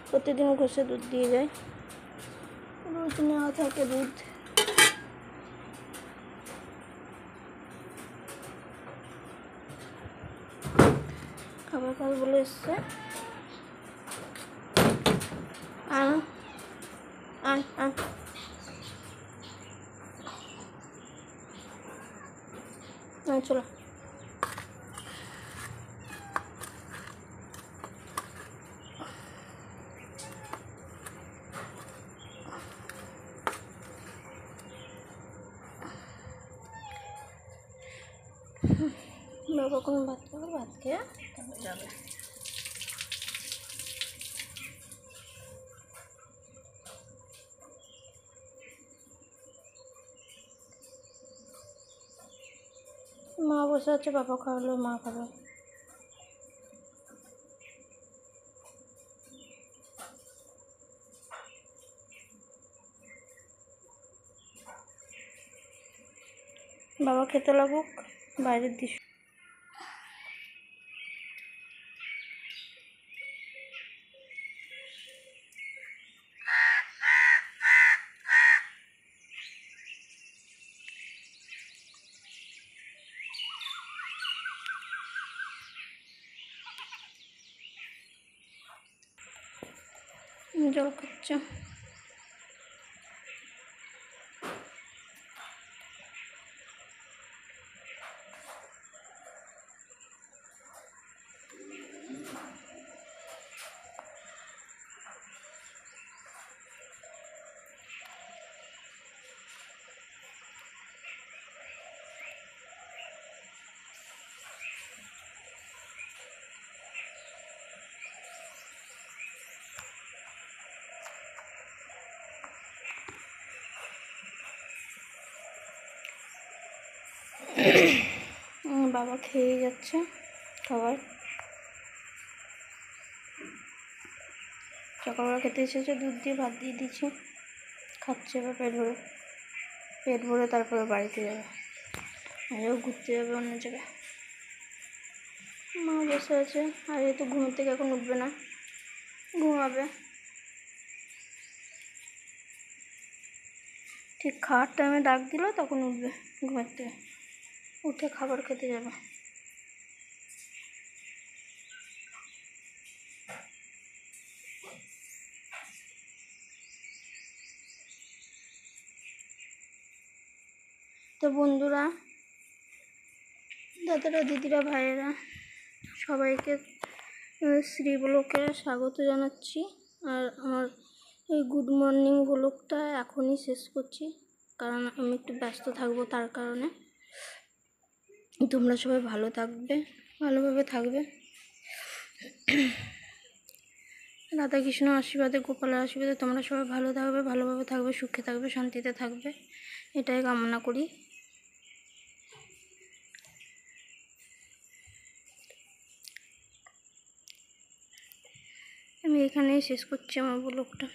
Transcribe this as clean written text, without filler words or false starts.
প্রতিদিন ঘষে দুধ দিয়ে যায়, রোজ নেওয়া থাকে দুধ। খাবার খাবে বলে এসছে। চলো বাবা কোনো ভাত খাবে, ভাত খেয়ে তারপরে যাবে। মা বসে আছে, বাবা খাওয়ালো, মা খাবে। বাবা খেতে লাগুক, বাইরের দৃশ্য। জল খাচ্ছে। বাবা খেয়ে যাচ্ছে খাবার। সকালবেলা খেতে এসেছে, দুধ দিয়ে ভাত দিয়ে দিচ্ছি, খাচ্ছে। এবার পেট ভরে তারপরে বাড়িতে যাবে, আজও ঘুরতে যাবে অন্য জায়গায়। মা বসে আছে, আর এই তো ঘুমের থেকে এখন উঠবে না, ঘুমাবে। ঠিক খাওয়ার টাইমে ডাক দিল তখন উঠবে ঘুমের থেকে, উঠে খাবার খেতে যাবে। তো বন্ধুরা, দাদারা, দিদিরা, ভাইয়েরা, সবাইকে শ্রী ব্লকে স্বাগত জানাচ্ছি। আর আমার এই গুড মর্নিং ব্লগটা এখনই শেষ করছি, কারণ আমি একটু ব্যস্ত থাকবো, তার কারণে। তোমরা সবাই ভালো থাকবে, ভালোভাবে থাকবে। রাধাকৃষ্ণ আশীর্বাদে, গোপালের আশীর্বাদে তোমরা সবাই ভালো থাকবে, ভালোভাবে থাকবে, সুখে থাকবে, শান্তিতে থাকবে, এটাই কামনা করি। আমি এখানেই শেষ করছি আমার ব্লগটা।